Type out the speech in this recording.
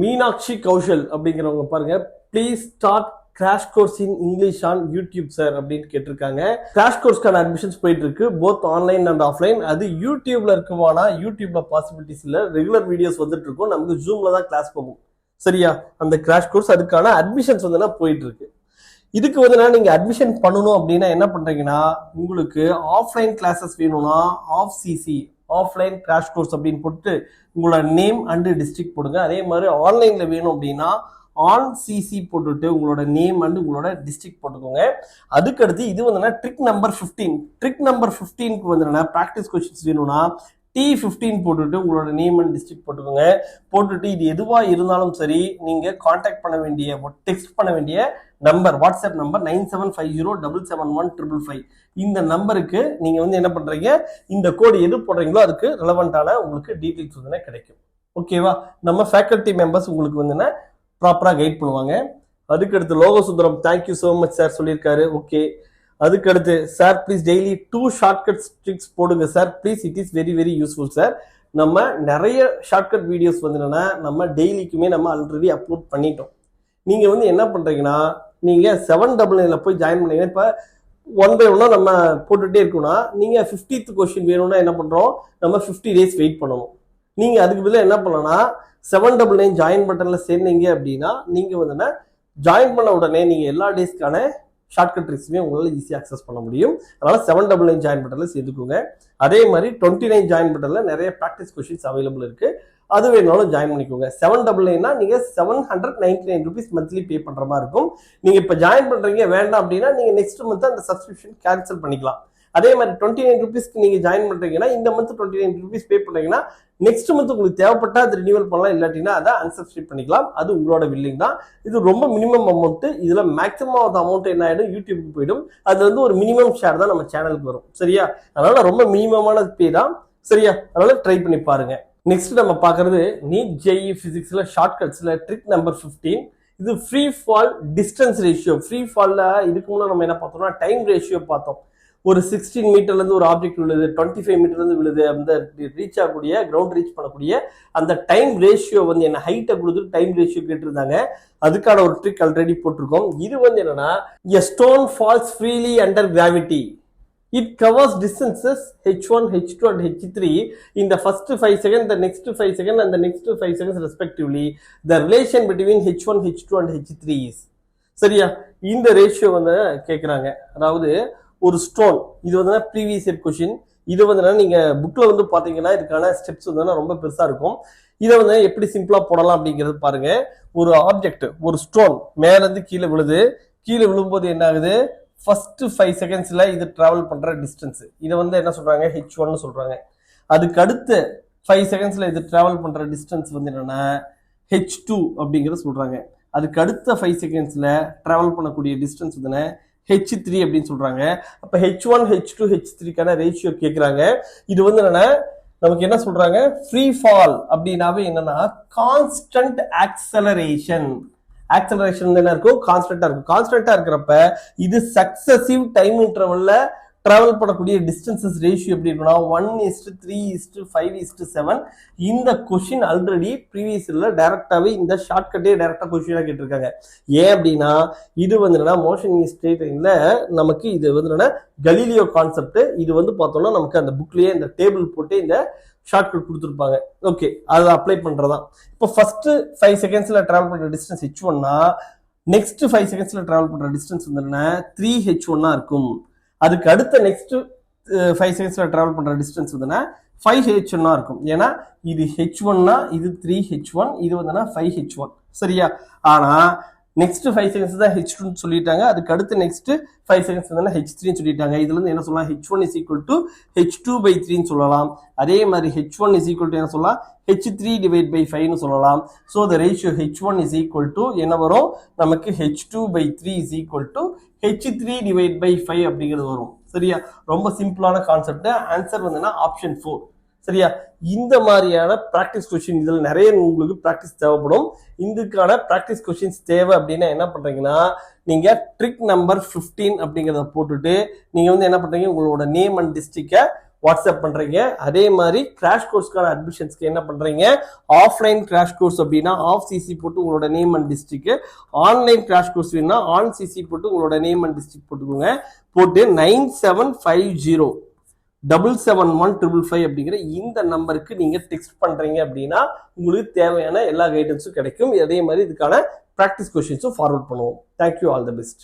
மீனாட்சி கௌஷல் அப்படிங்கிறவங்க பாருங்க, please start crash course in English on YouTube sir அப்படின்னு கேட்டிருக்காங்க. கிராஷ் கோர்ஸ்க்கான அட்மிஷன்ஸ் போயிட்டு இருக்கு, போத் ஆன்லைன் அண்ட் ஆஃப்லைன். அது யூடியூப்ல இருக்குமானா யூடியூப்ல பாசிபிலிட்டிஸ் இல்ல, ரெகுலர் வீடியோஸ் வந்துட்டு இருக்கும், நமக்கு ஜூம்ல தான் கிளாஸ் போகும். சரியா? அந்த கிராஷ் கோர்ஸ் அதுக்கான அட்மிஷன்ஸ் வந்து போயிட்டு இருக்கு. இதுக்கு வந்து நீங்க அட்மிஷன் பண்ணணும் அப்படின்னா என்ன பண்றீங்கன்னா, உங்களுக்கு ஆஃப்லைன் கிளாஸஸ் வேணும்னா ஆஃப் சிசி ஆஃப்லைன் கிராஷ் கோர்ஸ் அப்படின்னு போட்டு உங்களோட நேம் அண்ட் டிஸ்ட்ரிக்ட் போடுங்க. அதே மாதிரி ஆன்லைன்ல வேணும் அப்படின்னா ஆன் சிசி போட்டுட்டு உங்களோட நேம் அண்ட் உங்களோட டிஸ்ட்ரிக்ட் போட்டுக்கோங்க. அதுக்கடுத்து இது வந்து ட்ரிக் நம்பர் 15. ட்ரிக் நம்பர் 15க்கு வந்து ப்ராக்டிஸ் கொஸ்டின்ஸ் வேணும்னா T15 போட்டுட்டு உங்களோட நேம் அண்ட் டிஸ்ட்ரிக்ட் போட்டுக்கோங்க. போட்டுட்டு இது எதுவா இருந்தாலும் சரி, நீங்க கான்டாக்ட் பண்ண வேண்டிய, டெக்ஸ்ட் பண்ண வேண்டிய நம்பர், வாட்ஸ்அப் நம்பர் 9750771555. இந்த நம்பருக்கு நீங்க வந்து என்ன பண்றீங்க, இந்த கோடு எது போடுறீங்களோ அதுக்கு ரெலவெண்டான உங்களுக்கு டீடைல்ஸ் வந்து கிடைக்கும். ஓகேவா? நம்ம ஃபேக்கல்டி மெம்பர்ஸ் உங்களுக்கு வந்து ப்ராப்பரா கைட் பண்ணுவாங்க. அதுக்கடுத்து Loga Sundaram thank you so much sir சொல்லியிருக்காரு. ஓகே. அதுக்கடுத்து sir please daily 2 shortcut tricks போடுங்க sir please, it is very very useful sir. நம்ம நிறைய ஷார்ட்கட் வீடியோஸ் வந்து நம்ம டெய்லிக்குமே நம்ம ஆல்ரெடி அப்லோட் பண்ணிட்டோம். நீங்க வந்து என்ன பண்றீங்கன்னா, நீங்க 799 போய் ஜாயின் பண்ணீங்கன்னா, இப்ப 1 by 1 நம்ம போட்டுட்டே இருக்கோம்னா, நீங்க 50th கொஸ்டின் வேணும்னா என்ன பண்றோம், நம்ம 50 டேஸ் வெயிட் பண்ணணும். நீங்க அதுக்கு பதிலாக என்ன பண்ணலாம்னா 799 ஜாயின் பட்டன்ல சேர்ந்தீங்க அப்படின்னா நீங்க வந்து ஜாயின் பண்ண உடனே நீங்க எல்லா டேஸ்க்கான ஷார்ட்கட் ட்ரிக்ஸுமே உங்களால் ஈஸியாக அக்சஸ் பண்ண முடியும். அதனால 799 ஜாயின் பட்டன்ல சேர்த்துக்கோங்க. அதே மாதிரி 29 ஜாயின் பட்டன்ல நிறைய ப்ராக்டிஸ் கொஸ்டின்ஸ் அவைலபிள் இருக்கு, அது வேணாலும் ஜாயின் பண்ணிக்கோங்க. 799 நீங்க 799 rupees மந்த்லி பே பண்ற மாதிரி இருக்கும். நீங்க இப்ப ஜாயின் பண்றீங்க வேண்டாம் அப்படின்னா நீங்க நெக்ஸ்ட் மந்த் அந்த சப்ஸ்கிரிப்ஷன் கேன்சல் பண்ணிக்கலாம். அதே மாதிரி 29 rupeesக்கு நீங்க ஜாயின் பண்றீங்கன்னா இந்த மந்த் 29 rupees பே பண்றீங்கன்னா நெக்ஸ்ட் மந்த் உங்களுக்கு தேவைப்பட்டா அது ரினியூவல் பண்ணலாம், இல்லாட்டினா அதை அன்சப்ஸ்கிரைப் பண்ணிக்கலாம். அது உங்களோட வில்லிங் தான். இது ரொம்ப மினிமம் அமௌண்ட். இதுல மேக்ஸிமம் ஆஃப் அமௌண்ட் என்ன ஆயிடும், யூடியூபுக்கு போயிடும். அது வந்து ஒரு மினிமம் ஷேர் தான் நம்ம சேனலுக்கு வரும். சரியா? அதனால ரொம்ப மினிமமான பே தான். சரியா? அதனால ட்ரை பண்ணி பாருங்க. நெக்ஸ்ட் நம்ம பார்க்கறது நீட் ஜேஇ பிசிக்ஸ்ல ஷார்ட்கட்ஸ்ல ட்ரிக் நம்பர் 15. இது free fall distance ratio. Free ஃபால்ல இதுக்கு முன்னாடி நம்ம என்ன பார்த்தோம்னா டைம் ரேஷியோ பார்த்தோம். ஒரு 16 மீட்டர்ல இருந்து ஒரு ஆப்ஜெக்ட் விழுது, 25 மீட்டர்ல இருந்து விழுது, அந்த ரீச் ஆகக்கூடிய கிரவுண்ட் ரீச் பண்ணக்கூடிய அந்த டைம் ரேஷியோ வந்து என்ன ஹைட்டை கொடுத்து டைம் ரேஷியோ கேட்டிருந்தாங்க. அதுக்கான ஒரு ட்ரிக் ஆல்ரெடி போட்டிருக்கோம். இது வந்து என்னன்னா, a stone falls freely under gravity. It covers distances h1, h2 and h3 in the first 5 seconds, the next 5 seconds and the next 5 seconds respectively. The relation between h1, h2 and h3 is. சரியா? இந்த ratio வந்து கேட்குறாங்க. அதாவது ஒரு stone, இது வந்து previous year question. இது வந்து நீங்க புக்ல வந்து பாத்தீங்கன்னா இதுக்கான ஸ்டெப்ஸ் வந்து ரொம்ப பெருசா இருக்கும். இதை வந்து எப்படி சிம்பிளா போடலாம் அப்படிங்கிறது பாருங்க. ஒரு ஆப்ஜெக்ட், ஒரு ஸ்டோன் மேல இருந்து கீழே விழுது. கீழே விழும்போது என்ன ஆகுது, ஃபர்ஸ்ட் 5 செகண்ட்ஸ்ல இது டிராவல் பண்ற டிஸ்டன்ஸ், இதை வந்து என்ன சொல்றாங்க, h1 சொல்றாங்க. அதுக்கு அடுத்து 5 செகண்ட்ஸ்ல இது டிராவல் பண்ற டிஸ்டன்ஸ் வந்து என்னன்னா h2 அப்படிங்கறத சொல்றாங்க. அதுக்கு அடுத்த 5 செகண்ட்ஸ்ல டிராவல் பண்ணக்கூடிய டிஸ்டன்ஸ் வந்து h3 அப்படின்னு சொல்றாங்க. அப்ப h1, h2, h3க்கான ரேஷியோ கேக்குறாங்க. இது வந்து என்னன்னா நமக்கு என்ன சொல்றாங்க, ஃப்ரீ ஃபால் அப்படின்னாவே என்னன்னா கான்ஸ்டன்ட் ஆக்சலரேஷன். ஆக்சலரேஷன் என்ன இருக்கும், கான்ஸ்டன்டா இருக்கும். கான்ஸ்டன்டா இருக்கிறப்ப இது சக்சசிவ் டைம் இன்டர்வல்ல டிராவல் பண்ணக்கூடிய டிஸ்டன்சஸ் ரேஷியோ எப்படி இருக்குன்னா 1:3:5:7. இந்த கொஸ்டின் ஆல்ரெடி ப்ரீவியஸ் இயர்ல டைரக்டாவே இந்த ஷார்ட்கட்டே டைரக்டா கொஸ்டினா கேட்டிருக்காங்க. ஏன் அப்படின்னா இது வந்து என்னன்னா மோஷன் இன் ஸ்ட்ரெயிட் லைன்ல நமக்கு இது வந்து என்னன்னா கலீலியோ கான்செப்ட். இது வந்து பார்த்தோம்னா நமக்கு அந்த புக்லயே இந்த டேபிள் போட்டு இந்த ஷார்ட்கட் கொடுத்துருப்பாங்க. ஓகே, அதை அப்ளை பண்றதா. இப்போ ஃபர்ஸ்ட் 5 செகண்ட்ஸ்ல டிராவல் பண்ற டிஸ்டன்ஸ் h1னா நெக்ஸ்ட் 5 செகண்ட்ஸ்ல டிராவல் பண்ற டிஸ்டன்ஸ் வந்து என்ன 3h1 இருக்கும். அதுக்கு அடுத்த நெக்ஸ்ட் 5 செகண்ட்ஸ்ல டிராவல் பண்ற டிஸ்டன்ஸ் வந்து 5h1 இருக்கும். ஏன்னா இது h1னா இது 3h1, இது வந்து 5h1. சரியா? ஆனா நெக்ஸ்ட் 5 செகண்ட்ஸ் தான் h2 சொல்லிட்டாங்க. அதுக்கு அடுத்து நெக்ஸ்ட் 5 செகண்ட்ஸ் வந்து h3 சொல்லிட்டாங்க. இதுல இருந்து என்ன சொல்லலாம், h1 is equal to h2/3 சொல்லலாம். அதே மாதிரி h1 is equal to என்ன சொல்லலாம், h3/5 சொல்லலாம். So the ratio h1 is equal to என்ன வரும், நமக்கு h2/3 is equal to h3/5 அப்படிங்கிறது வரும். சரியா? ரொம்ப சிம்பிளான கான்செப்ட். ஆன்சர் வந்து ஆப்ஷன் 4. சரியா? இந்த மாதிரியான பிராக்டிஸ் கொஸ்டின் இதுல நிறைய உங்களுக்கு பிராக்டிஸ் தேவைப்படும். இதுக்கான பிராக்டிஸ் கொஸ்டின்ஸ் தேவை அப்படின்னா என்ன பண்றீங்கன்னா, நீங்க ட்ரிக் நம்பர் 15 அப்படிங்கிறத போட்டுட்டு நீங்க வந்து என்ன பண்றீங்க, உங்களோட நேம் அண்ட் டிஸ்ட்ரிக்ட வாட்ஸ்அப் பண்றீங்க. அதே மாதிரி கிராஷ் கோர்ஸ்க்கான அட்மிஷன்ஸ்க்கு என்ன பண்றீங்க, ஆஃப்லைன் கிராஷ் கோர்ஸ் அப்படின்னா ஆஃப் சிசி போட்டு உங்களோட name and district, online crash course வேணும்னா ஆன் சிசி போட்டு உங்களோட நேம் அண்ட் டிஸ்ட்ரிக்ட் போட்டுக்கோங்க. போட்டு 9750771555 அப்படிங்கிற இந்த நம்பருக்கு நீங்க டெக்ஸ்ட் பண்றீங்க அப்படின்னா உங்களுக்கு தேவையான எல்லா கைடன்ஸும் கிடைக்கும். அதே மாதிரி இதுக்கான ப்ராக்டிஸ் கொஸ்டின்ஸும் ஃபார்வர்ட் பண்ணுவோம். Thank you, all the best.